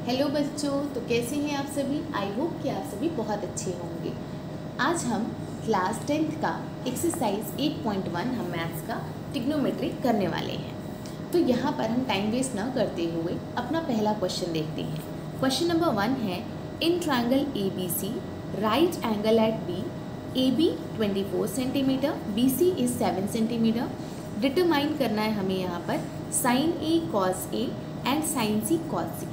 Hello बच्चों, तो कैसे हैं आप सभी। आई होप कि आप सभी बहुत अच्छे होंगे। आज हम क्लास 10th का एक्सरसाइज 8.1 हम मैथ्स का ट्रिग्नोमेट्री करने वाले हैं। तो यहाँ पर हम टाइम वेस्ट ना करते हुए अपना पहला क्वेश्चन देखते हैं। क्वेश्चन नंबर 1 है, in triangle ABC right angle at B, AB 24 centimetre, BC is 7 centimetre. Determine करना है हमें यहाँ पर sine A cos A and sine C cos C।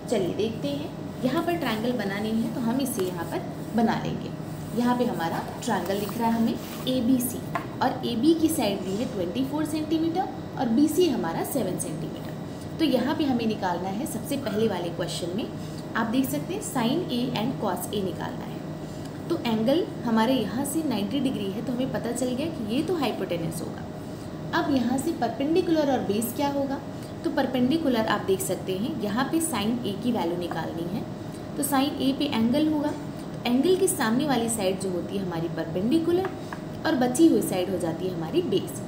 चलिए देखते हैं। यहाँ पर ट्रायंगल बनानी है तो हम इसे यहाँ पर बना लेंगे। यहाँ पे हमारा ट्रायंगल दिख रहा है हमें ABC, और AB की साइड दी है 24 सेंटीमीटर और BC हमारा 7 सेंटीमीटर। तो यहाँ पे हमें निकालना है सबसे पहले वाले क्वेश्चन में आप देख सकते हैं sine A and cos A निकालना है। तो एंगल हमारे यहाँ से 90 डिग्री है, तो हमें पता चल गया कि ये तो हाइपोटेनस होगा। अब यहाँ से परपेंडिकुलर और बेस क्या होगा, तो परपेंडिकुलर आप देख सकते हैं यहाँ पे साइन A की वैल्यू निकालनी है। तो साइन A पे एंगल होगा, तो एंगल के सामने वाली साइड जो होती है हमारी परपेंडिकुलर और बची हुई साइड हो जाती है हमारी बेस।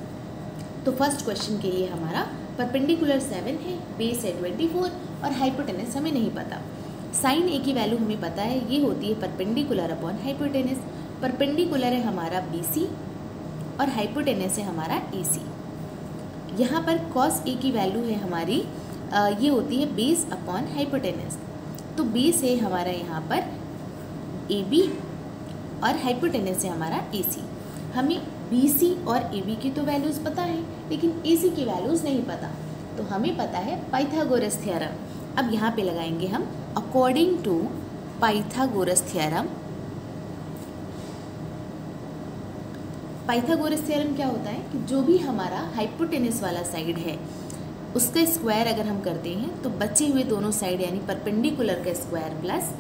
तो फर्स्ट क्वेश्चन के लिए हमारा परपेंडिकुलर 7 है, बेस है 24 और हाइपोटेनस हमें नहीं पता। साइन A की वैल्यू हमें पता है, ये होती है परपेंडिकुलर अपॉन हाइपोटेनस। परपेंडिकुलर है हमारा BC और हाइपोटेनस है हमारा AC। यहाँ पर cos A की वैल्यू है हमारी ये होती है बेस अपॉन हाइपोटेनस। तो बेस है हमारा यहाँ पर AB और हाइपोटेनस है हमारा AC। हमें BC और AB की तो वैल्यूज़ पता है, लेकिन AC की वैल्यूज़ नहीं पता। तो हमें पता है पाइथागोरस थ्योरम। अब यहाँ पे लगाएंगे हम according to Pythagoras theorem. Pythagoras theorem क्या होता है कि जो भी हमारा हाइपोटेनस वाला साइड है उसका स्क्वायर अगर हम करते हैं तो बचे हुए दोनों साइड यानी परपेंडिकुलर का स्क्वायर प्लस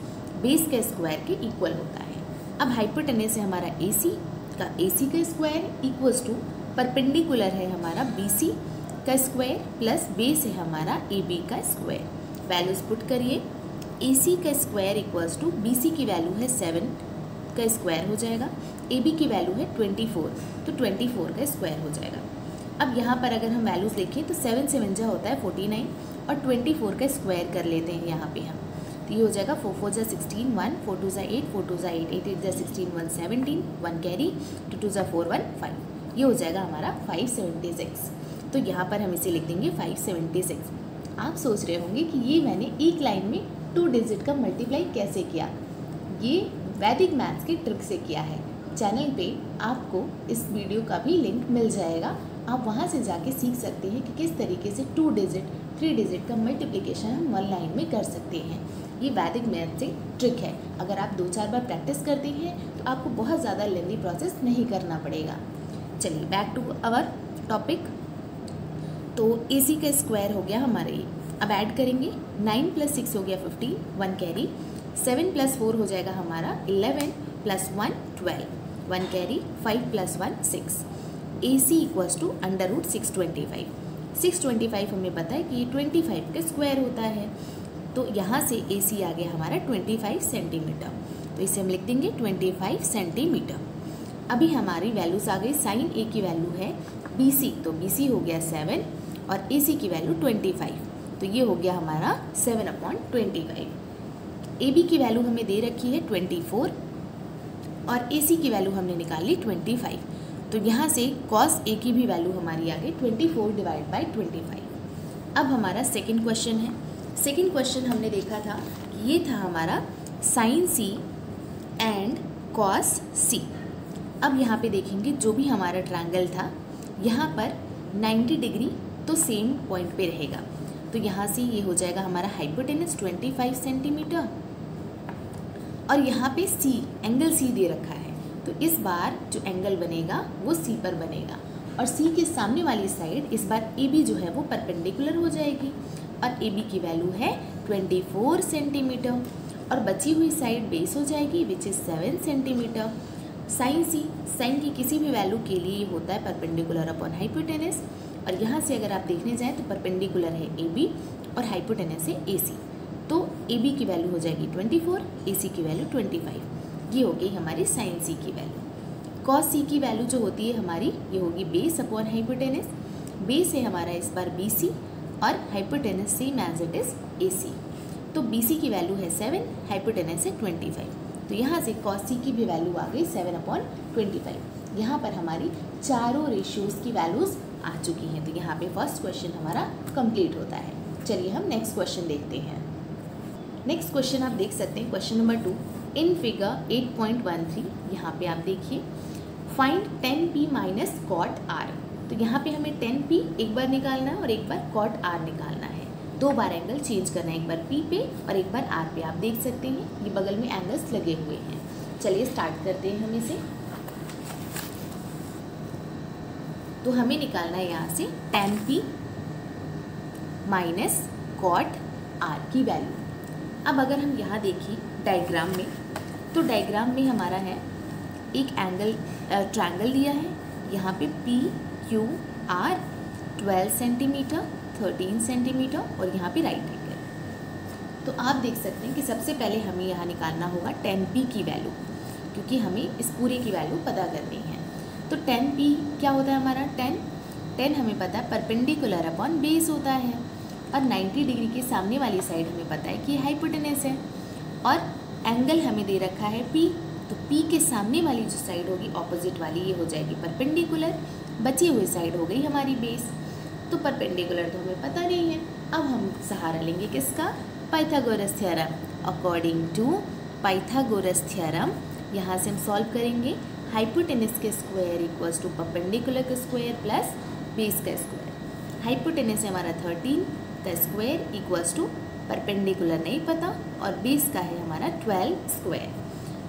बेस का स्क्वायर के इक्वल होता है। अब हाइपोटेनस है हमारा AC का स्क्वायर इक्वल्स टू परपेंडिकुलर है हमारा BC का स्क्वायर प्लस बेस है हमारा AB का स्क्वायर। वैल्यूज पुट करिए, AC का स्क्वायर इक्वल्स टू BC की वैल्यू है 7 का स्क्वायर हो जाएगा, AB की वैल्यू है 24, तो 24 का स्क्वायर हो जाएगा। अब यहाँ पर अगर हम वैल्यूज़ देखें तो 7 से 1 होता है 49 और 24 का स्क्वायर कर लेते हैं यहाँ पे हम। तो ये हो जाएगा 4 4 जा 16, 1 4 2 जा 8, 4 2 जा 8, 8 8 जा 16, 1 17, 1 कैरी 2 2 जा 4 1 5। ये हो जाएगा हमारा 576। तो यहाँ पर हम इसे लिख देंगे 576। आप सोच रहे होंगे कि ये मैंने एक लाइन में 2 डिजिट का मल्टीप्लाई कैसे किया। ये वैदिक मैथ्स की ट्रिक से किया है। चैनल पे आपको इस वीडियो का भी लिंक मिल जाएगा, आप वहाँ से जाके सीख सकते हैं कि किस तरीके से 2 डिजिट 3 डिजिट का मल्टीप्लिकेशन हम 1 लाइन में कर सकते हैं। ये वैदिक मैथ से ट्रिक है। अगर आप 2-4 बार प्रैक्टिस करते हैं तो आपको बहुत ज़्यादा लेंदी प्रोसेस नहीं करना पड़ेगा। चलिए बैक टू अवर टॉपिक। तो AC का स्क्वायर हो गया हमारे ये। अब ऐड करेंगे 9 + 6 हो गया 15, 1 कैरी 7 + 4 हो जाएगा हमारा 11 + 1 12, 1 कैरी 5 + 1 6। AC equals to √625। 625 हमें पता है कि ये 25 का स्क्वायर होता है। तो यहाँ से AC आ गया हमारा 25 सेंटीमीटर। तो इसे हम लिख देंगे 25 सेंटीमीटर। अभी हमारी वैल्यूज़ आ गई। साइन A की वैल्यू है BC, तो BC हो गया 7 और AC की वैल्यू 25, तो ये हो गया हमारा 7/25। AB की वैल्यू हमें दे रखी है 24 और AC की वैल्यू हमने निकाली 25। तो यहाँ से cos A की भी वैल्यू हमारी आ गई 24/25। अब हमारा सेकंड क्वेश्चन है। सेकंड क्वेश्चन हमने देखा था कि ये था हमारा sine C and cos C। अब यहाँ पे देखेंगे जो भी हमारा ट्रायंगल था यहाँ पर 90 डिग्री तो सेम पॉइंट पे रहेगा। तो यहाँ से ये हो जाएगा हमारा हाइपोटेनस 25 सेंटीमीटर और यहाँ पे C एंगल C दे रखा है। तो इस बार जो एंगल बनेगा वो C पर बनेगा और C के सामने वाली साइड इस बार AB जो है वो परपेंडिकुलर हो जाएगी और AB की वैल्यू है 24 सेंटीमीटर और बची हुई साइड बेस हो जाएगी विच इज़ 7 सेंटीमीटर। साइन C, साइन की किसी भी वैल्यू के लिए होता है परपेंडिकुलर अपॉन हाइपोटेनस, और यहाँ से अगर आप देखने जाएँ तो परपेंडिकुलर है AB और हाइपोटेनस है AC। तो AB की वैल्यू हो जाएगी 24, AC की वैल्यू 25। ये हो गई हमारी साइन C की वैल्यू। cos C की वैल्यू जो होती है हमारी ये होगी बेस अपॉन हाइपोटेनस। बेस है हमारा इस बार BC और hypotenuse same as it is AC। तो BC की वैल्यू है 7, हाइपोटेनस है 25। तो यहाँ से cos C की भी वैल्यू आ गई 7/25। यहाँ पर हमारी चारों रेशियोज़ की वैल्यूज़ आ चुकी हैं। तो यहाँ पे फर्स्ट क्वेश्चन हमारा कंप्लीट होता है। चलिए हम नेक्स्ट क्वेश्चन देखते हैं। नेक्स्ट क्वेश्चन आप देख सकते हैं, क्वेश्चन नंबर 2 इन फिगर 8.13। यहाँ पे आप देखिए find 10p minus cot r। तो यहाँ पे हमें 10p एक बार निकालना है और एक बार कॉट r निकालना है। 2 बार एंगल चेंज करना है, एक बार p पे और एक बार r पे। आप देख सकते हैं ये बगल में एंगल्स लगे हुए हैं। चलिए स्टार्ट करते हैं हम इसे। तो हमें निकालना है यहाँ से 10p माइनस कॉट r की वैल्यू। अब अगर हम यहाँ देखिए डायग्राम में, तो डायग्राम में हमारा है एक एंगल ट्रायंगल दिया है। यहाँ पे P Q R 12 centimetre, 13 centimetre और यहाँ पे राइट एंगल। तो आप देख सकते हैं कि सबसे पहले हमें यहाँ निकालना होगा 10p की वैल्यू, क्योंकि हमें इस पूरे की वैल्यू पता करनी है। तो 10p क्या होता है हमारा, 10 हमें पता है परपेंडिकुलर अपॉन बेस होता है, और 90 डिग्री के सामने वाली साइड हमें पता है कि हाइपोटेनस है, और एंगल हमें दे रखा है p। तो p के सामने वाली जो साइड होगी ऑपोजिट वाली, ये हो जाएगी परपेंडिकुलर, बची हुई साइड हो गई हमारी बेस। तो परपेंडिकुलर तो हमें पता नहीं है। अब हम सहारा लेंगे किसका, Pythagoras theorem. According to Pythagoras theorem यहाँ से हम सॉल्व करेंगे। हाइपोटेनस के स्क्वायर इक्वल्स टू परपेंडिकुलर का स्क्वायर प्लस बेस का स्क्वायर। हाइपोटेनस है हमारा 13 का स्क्वायर इक्वल्स टू परपेंडिकुलर नहीं पता और बेस का है हमारा 12 स्क्वायर।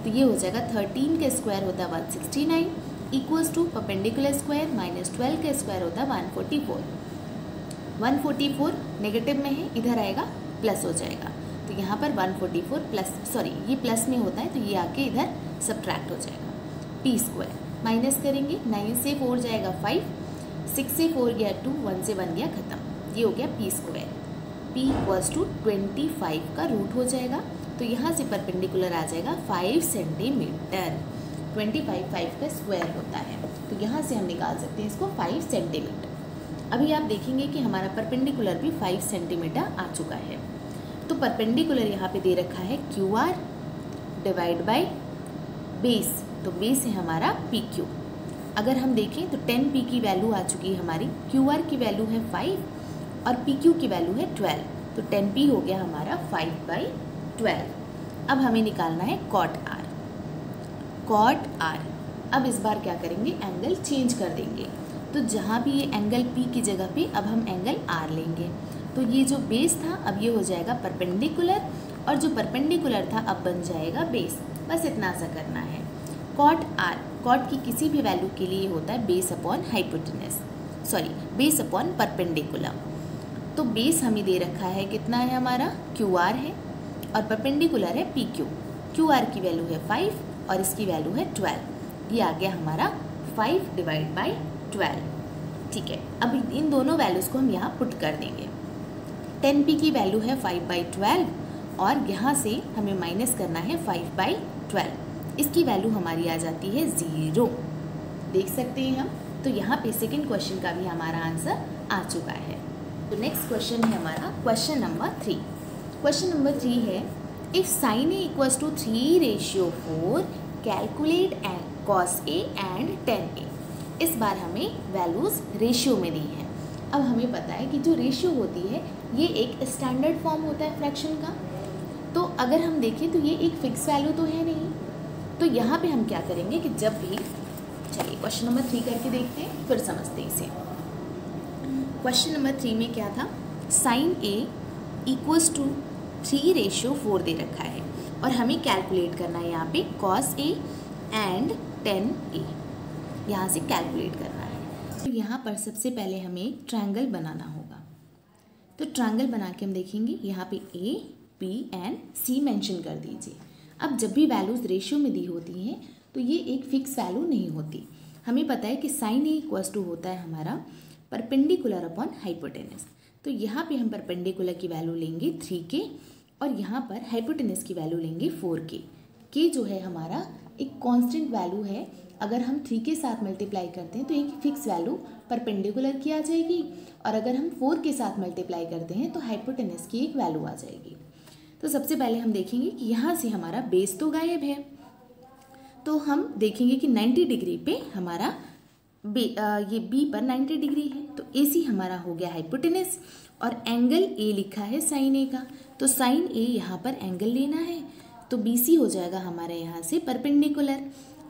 तो ये हो जाएगा 13 का स्क्वायर होता है 169 equals to perpendicular square minus 12 का स्क्वायर होता है 144। 144 नेगेटिव में है, इधर आएगा प्लस हो जाएगा। तो यहाँ पर 144 प्लस, सॉरी ये प्लस में होता है तो ये आके इधर सब्ट्रैक्ट हो जाएगा। पी स्क्वायर माइनस करेंगे, 9 से 4 जाएगा 5, 6 से 4 गया 2, 1 से 1 गया खत्म। ये हो गया P square. p equals to 25 का रूट हो जाएगा। तो यहाँ से परपेंडिकुलर आ जाएगा 5 सेंटीमीटर। 25 5 का स्क्वायर होता है, तो यहाँ से हम निकाल सकते हैं इसको 5 सेंटीमीटर। अभी आप देखेंगे कि हमारा परपेंडिकुलर भी 5 सेंटीमीटर आ चुका है। तो परपेंडिकुलर यहाँ पे दे रखा है QR डिवाइड बाय बेस। तो बेस है हमारा PQ। अगर हम देखें तो 10p की वैल्यू आ चुकी है हमारी, QR की वैल्यू है 5 और PQ की वैल्यू है 12। तो 10p हो गया हमारा 5/12। अब हमें निकालना है कॉट R। कॉट R, अब इस बार क्या करेंगे, एंगल चेंज कर देंगे। तो जहाँ भी ये एंगल P की जगह पे अब हम एंगल R लेंगे। तो ये जो बेस था अब ये हो जाएगा परपेंडिकुलर, और जो परपेंडिकुलर था अब बन जाएगा बेस। बस इतना सा करना है। कॉट R, कॉट की किसी भी वैल्यू के लिए होता है base upon hypotenuse, sorry base upon perpendicular. तो बेस हमें दे रखा है कितना है हमारा, QR है, और परपेंडिकुलर है PQ। QR की वैल्यू है 5 और इसकी वैल्यू है 12। ये आ गया हमारा 5/12। ठीक है, अब इन दोनों वैल्यूज़ को हम यहाँ पुट कर देंगे। 10p की वैल्यू है 5/12 और यहाँ से हमें माइनस करना है 5/12। इसकी वैल्यू हमारी आ जाती है 0। देख सकते हैं हम। तो यहाँ पे सेकंड क्वेश्चन का भी हमारा आंसर आ चुका है। तो नेक्स्ट क्वेश्चन है हमारा क्वेश्चन नंबर 3। क्वेश्चन नंबर 3 है, if sin a equals to 3/4 calculate cos a and tan a। इस बार हमें वैल्यूज़ रेशियो में दी हैं। अब हमें पता है कि जो रेशियो होती है ये एक स्टैंडर्ड फॉर्म होता है फ्रैक्शन का। तो अगर हम देखें तो ये एक फिक्स वैल्यू तो है नहीं। तो यहाँ पे हम क्या करेंगे कि जब भी, चलिए क्वेश्चन नंबर 3 करके देखते हैं फिर समझते हैं इसे। क्वेश्चन नंबर 3 में क्या था, sin a इक्वल्स टू 3/4 दे रखा है और हमें कैलकुलेट करना है यहाँ पे cos a and tan a। यहाँ से कैलकुलेट करना है। तो यहाँ पर सबसे पहले हमें ट्रायंगल बनाना होगा। तो ट्रायंगल बना के हम देखेंगे यहाँ पे A, B and C mention कर दीजिए। अब जब भी वैल्यूज़ रेशियो में दी होती हैं तो ये एक फिक्स वैल्यू नहीं होती। हमें पता है कि sin A इक्वल्स टू होता है हमारा परपेंडिकुलर अपॉन हाइपोटेनस। तो यहाँ पे हम परपेंडिकुलर की वैल्यू लेंगे 3k और यहाँ पर हाइपोटेनस की वैल्यू लेंगे 4k। k जो है हमारा एक कांस्टेंट वैल्यू है। अगर हम 3 के साथ मल्टीप्लाई करते हैं तो एक फिक्स वैल्यू परपेंडिकुलर की आ जाएगी, और अगर हम 4 के साथ मल्टीप्लाई करते हैं तो हाइपोटेनस की एक वैल्यू आ जाएगी। तो सबसे पहले हम देखेंगे कि यहाँ से हमारा बेस तो गायब है, तो हम देखेंगे कि 90 डिग्री पे हमारा ये बी पर 90 डिग्री है, तो AC हमारा हो गया हाइपोटेनस और एंगल A लिखा है साइन A का, तो साइन A यहाँ पर एंगल लेना है, तो BC हो जाएगा हमारे यहाँ से परपेंडिकुलर,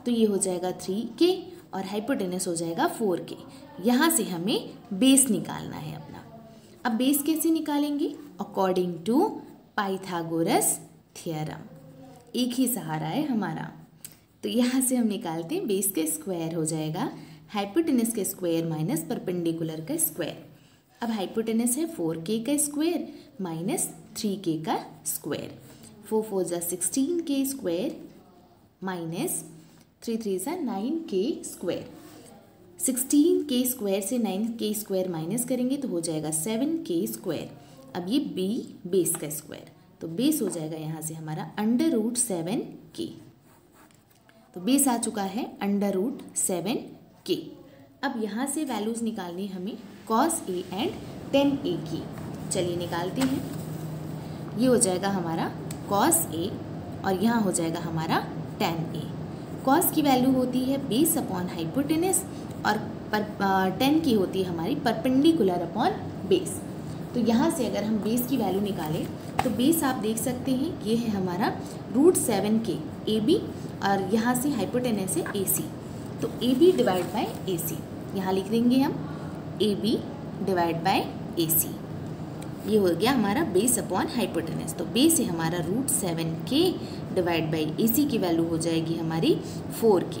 तो ये हो जाएगा 3K और हाइपोटेनस हो जाएगा 4K। यहाँ से हमें बेस निकालना है अपना। अब बेस कैसे निकालेंगे? अकॉर्डिंग टू पाइथागोरस थ्योरम, एक ही सहारा है हमारा। तो यहाँ से हम निकालते हैं बेस का स्क्वायर हो जाएगा हाइपोटेनस का स्क्वायर माइनस परपेंडिकुलर का स्क्वायर। अब हाइपोटेनस है 4K का स्क्वायर माइनस 3K का स्क्वायर, 4 4 जा 16K स्क्वायर माइनस 3 3 जा 9K स्क्वायर। 16K स्क्वायर से 9K स्क्वायर माइनस करेंगे तो हो जाएगा 7K स्क्वायर। अब ये बेस का स्क्वायर, तो बेस हो जाएगा यहाँ से हमारा √7K, तो बेस आ चुका है √7K। अब यहाँ से वैल्यूज़ निकालनी हमें cos A and tan A की, चलिए निकालते हैं। ये हो जाएगा हमारा cos A और यहाँ हो जाएगा हमारा tan A। cos की वैल्यू होती है बेस अपॉन हाइपोटेनस और tan की होती है हमारी परपेंडिकुलर अपॉन बेस। तो यहाँ से अगर हम बेस की वैल्यू निकालें तो बेस आप देख सकते हैं ये है हमारा √7K AB और यहाँ से हाइपोटेनस है AC, तो AB डिवाइड बाय AC यहाँ लिख देंगे हम AB डिवाइड बाय AC। ये हो गया हमारा बेस अपॉन हाइपोटेनस, तो बेस है हमारा √7K डिवाइड बाय AC की वैल्यू हो जाएगी हमारी 4K,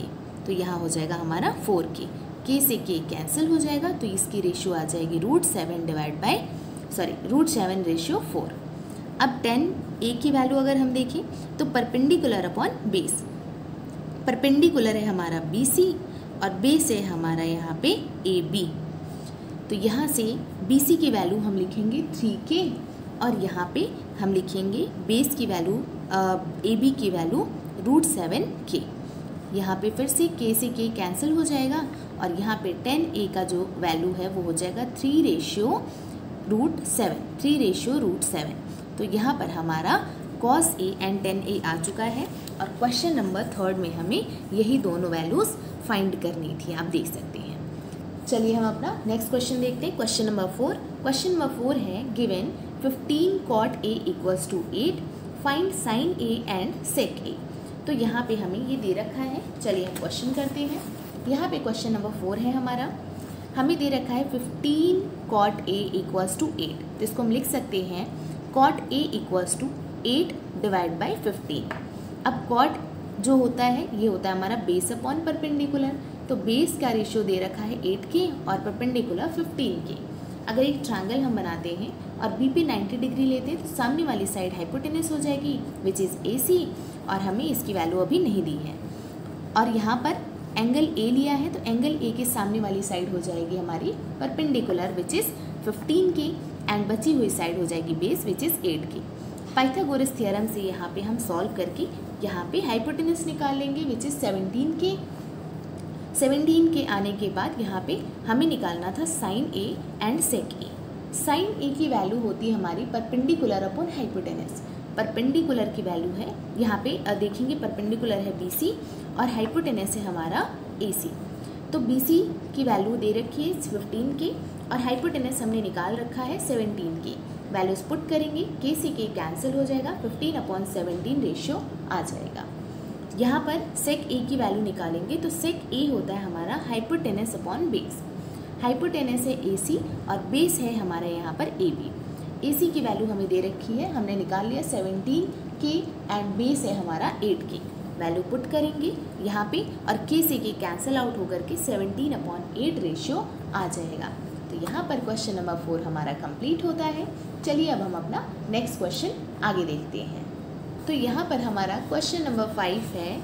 तो यहाँ हो जाएगा हमारा 4K, K से K कैंसिल हो जाएगा, तो इसकी रेशियो आ जाएगी √7/4। अब tan A की वैल्यू अगर हम देखें तो परपेंडिकुलर अपॉन बेस, परपेंडिकुलर है हमारा BC और बेस है हमारा यहाँ पे AB, तो यहाँ से BC की वैल्यू हम लिखेंगे 3K और यहाँ पे हम लिखेंगे बेस की वैल्यू AB की वैल्यू √7K। यहाँ पे फिर से K से K कैंसिल हो जाएगा और यहाँ पे tan A का जो वैल्यू है वो हो जाएगा 3:7, तो यहाँ पर हमारा cos A and tan A आ चुका है और क्वेश्चन नंबर 3 में हमें यही दोनों वैल्यूज़ फाइंड करनी थी, आप देख सकते हैं। चलिए हम अपना नेक्स्ट क्वेश्चन देखते हैं, क्वेश्चन नंबर 4। क्वेश्चन नंबर 4 है given 15 cot A = 8, find sin A and sec A। तो यहाँ पे हमें ये दे रखा है, चलिए हम क्वेश्चन करते हैं। यहाँ पे क्वेश्चन नंबर 4 है हमारा, हमें दे रखा है 15 cot A = 8, तो इसको हम लिख सकते हैं cot A = 8 डिवाइड बाई 15। अब cot जो होता है ये होता है हमारा बेस अपॉन परपेंडिकुलर, तो बेस का रेशियो दे रखा है 8K और परपेंडिकुलर 15K। अगर एक ट्रायंगल हम बनाते हैं और बी पे 90 डिग्री लेते हैं तो सामने वाली साइड हाइपोटेनस हो जाएगी विच इज़ AC और हमें इसकी वैल्यू अभी नहीं दी है। और यहाँ पर एंगल A लिया है तो एंगल A के सामने वाली साइड हो जाएगी हमारी perpendicular which is 15K and बची हुई साइड हो जाएगी base which is 8K। Pythagoras theorem से यहाँ पे हम सॉल्व करके यहाँ पे हाइपोटेनस निकाल लेंगे विच इज़ 17K। 17K आने के बाद यहाँ पे हमें निकालना था sin A and sec A। sin A की वैल्यू होती है हमारी परपेंडिकुलर अपॉन हाइपोटेनस। परपेंडिकुलर की वैल्यू है यहाँ पे देखेंगे परपेंडिकुलर है BC और हाइपोटेनस है हमारा AC। तो BC की वैल्यू दे रखी है 15K और हाइपोटेनस हमने निकाल रखा है 17K। वैल्यूज पुट करेंगे, K से K कैंसिल हो जाएगा, 15/17 रेशियो आ जाएगा। यहाँ पर sec A की वैल्यू निकालेंगे तो sec A होता है हमारा हाइपोटेनस अपॉन बेस। हाइपोटेनस है AC और बेस है हमारा यहाँ पर AB। AC की वैल्यू हमें दे रखी है, हमने निकाल लिया 17K एंड बेस है हमारा 8K। वैल्यू पुट करेंगे यहाँ पे और K से K कैंसिल आउट होकर के 17/8 रेशियो आ जाएगा। तो यहाँ पर क्वेश्चन नंबर 4 हमारा कंप्लीट होता है। चलिए अब हम अपना नेक्स्ट क्वेश्चन आगे देखते हैं। तो यहाँ पर हमारा क्वेश्चन नंबर 5 है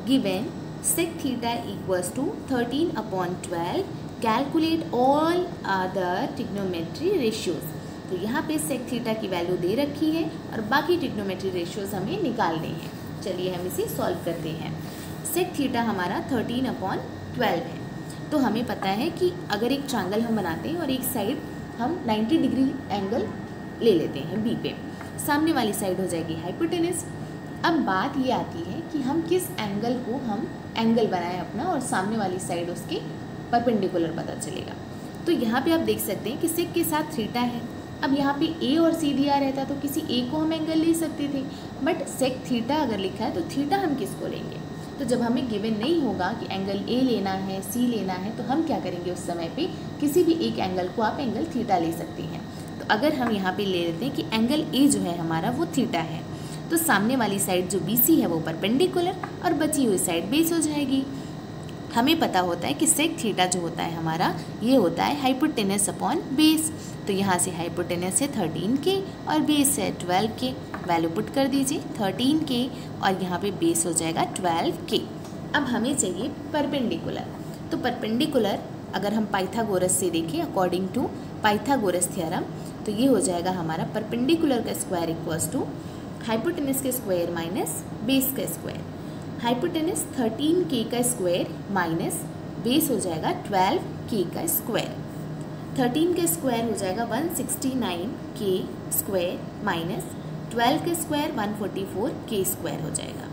given sec theta = 13/12, calculate all other trigonometry ratios. तो यहाँ पे sec थीटा की वैल्यू दे रखी है और बाकी ट्रिग्नोमेट्री रेशियोज हमें निकालने हैं। चलिए हम इसे सॉल्व करते हैं। sec थीटा हमारा 13/12 है, तो हमें पता है कि अगर एक ट्रायंगल हम बनाते हैं और एक साइड हम 90 डिग्री एंगल ले लेते हैं बी पे, सामने वाली साइड हो जाएगी हाइपोटेनस। अब बात ये आती है कि हम किस एंगल को हम एंगल बनाएं अपना और सामने वाली साइड उसके परपेंडिकुलर पता चलेगा। तो यहाँ पे आप देख सकते हैं कि सेक के साथ थीटा है। अब यहाँ पे ए और सी दिया रहता तो किसी ए को हम एंगल ले सकते थे, बट सेक थीटा अगर लिखा है तो थीटा हम किसको लेंगे। तो जब हमें गिवन नहीं होगा कि एंगल ए लेना है सी लेना है तो हम क्या करेंगे, उस समय पे किसी भी एक एंगल को आप एंगल थीटा ले सकते हैं। तो अगर हम यहाँ पे ले लेते हैं कि एंगल ए जो है हमारा वो थीटा है, तो सामने वाली साइड जो बी सी है वो परपेंडिकुलर और बची हुई साइड बेस हो जाएगी। हमें पता होता है कि सेक थीटा जो होता है हमारा ये होता है हाइपोटेनस अपॉन बेस। तो यहाँ से हाइपोटेनस है 13K और बेस है 12K। वैल्यू पुट कर दीजिए 13K और यहाँ पे बेस हो जाएगा 12K। अब हमें चाहिए परपेंडिकुलर। तो परपेंडिकुलर अगर हम पाइथागोरस से देखें अकॉर्डिंग टू पाइथागोरस थ्योरम तो ये हो जाएगा हमारा परपेंडिकुलर का स्क्वायर इक्वल्स टू हाइपोटेनस के स्क्वायर माइनस बेस का स्क्वायर। हाइपोटेनस 13K का स्क्वायर माइनस बेस हो जाएगा 12K का स्क्वायर। 13 का स्क्वायर हो जाएगा 169K स्क्वायर माइनस 12 का स्क्वायर 144K स्क्वायर हो जाएगा।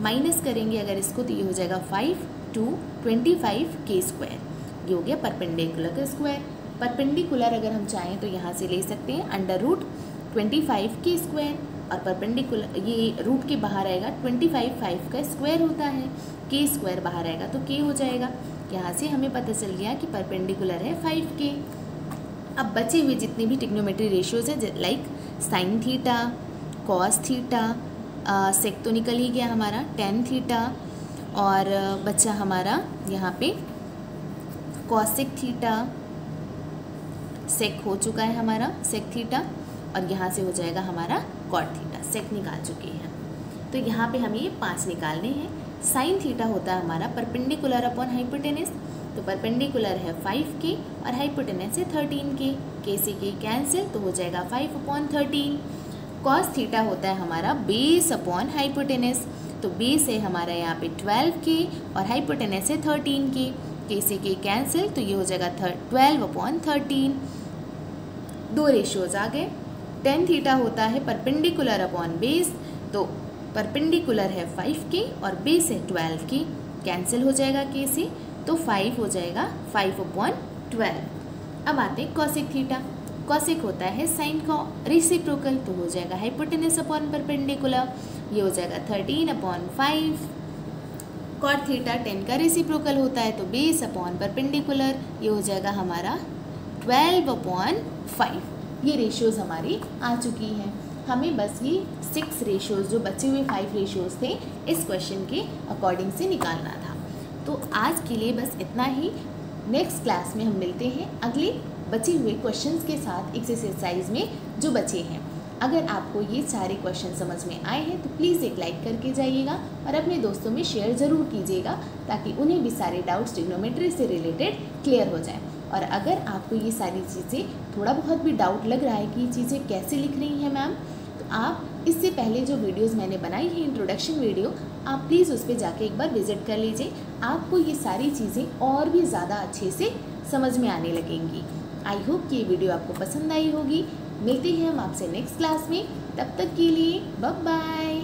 माइनस करेंगे अगर इसको तो ये हो जाएगा 5 to 25K स्क्वायर। ये हो गया परपेंडिकुलर का स्क्वायर। परपेंडिकुलर अगर हम चाहें तो यहाँ से ले सकते हैं अंडर रूट 25K स्क्वायर और परपेंडिकुलर ये रूट के बाहर आएगा 25 5 का स्क्वायर होता है, K स्क्वायर बाहर आएगा तो K हो जाएगा। यहाँ से हमें पता चल गया कि परपेंडिकुलर है 5K। अब बचे हुए जितने भी ट्रिग्नोमेट्री रेशियोज हैं like sine theta, cos theta, sec तो निकल ही गया हमारा, टेन थीटा और बचा हमारा यहाँ पे कॉसेक थीटा, सेक हो चुका है हमारा सेक थीटा और यहाँ से हो जाएगा हमारा कॉट थीटा। सेक निकाल चुके हैं तो यहाँ पे हमें ये 5 निकालने हैं। साइन थीटा होता है हमारा परपेंडिकुलर अपॉन हाइपोटेनस, तो परपेंडिकुलर है 5K और हाइपोटेनस है 13K। K से K कैंसिल तो हो जाएगा 5/13। कॉस थीटा होता है हमारा बेस अपॉन हाइपोटेनस, तो बेस है हमारा यहाँ पे 12K और हाइपोटेनस है 13K। K से K कैंसिल तो ये हो जाएगा 12/13। दो रेशियोज आ गए। टेन थीटा होता है परपेंडिकुलर अपॉन बेस, तो परपेंडिकुलर है 5K और बेस है 12K। कैंसिल हो जाएगा K से तो 5 हो जाएगा 5/12। अब आते हैं कॉसेक थीटा। कॉसेक होता है साइन का रेसिप्रोकल, तो हो जाएगा हाइपोटेनस अपॉन परपेंडिकुलर, ये हो जाएगा 13/5। कॉट थीटा 10 का रेसिप्रोकल होता है तो बेस अपॉन परपेंडिकुलर, ये हो जाएगा हमारा 12/5। ये रेशियोज हमारी आ चुकी हैं। हमें बस ये 6 रेशियोज जो बचे हुए 5 रेशियोज थे इस क्वेश्चन के अकॉर्डिंग से निकालना था। तो आज के लिए बस इतना ही। नेक्स्ट क्लास में हम मिलते हैं अगले बचे हुए क्वेश्चंस के साथ एक्सरसाइज में जो बचे हैं। अगर आपको ये सारे क्वेश्चन समझ में आए हैं तो प्लीज़ एक लाइक करके जाइएगा और अपने दोस्तों में शेयर ज़रूर कीजिएगा ताकि उन्हें भी सारे डाउट्स ट्रिग्नोमेट्री से रिलेटेड क्लियर हो जाए। और अगर आपको ये सारी चीज़ें थोड़ा बहुत भी डाउट लग रहा है कि ये चीज़ें कैसे लिख रही हैं मैम, तो आप इससे पहले जो वीडियोस मैंने बनाई है इंट्रोडक्शन वीडियो, आप प्लीज़ उस पर जाके एक बार विजिट कर लीजिए। आपको ये सारी चीज़ें और भी ज़्यादा अच्छे से समझ में आने लगेंगी। आई होप कि ये वीडियो आपको पसंद आई होगी। मिलते हैं हम आपसे नेक्स्ट क्लास में, तब तक के लिए बाय बाय।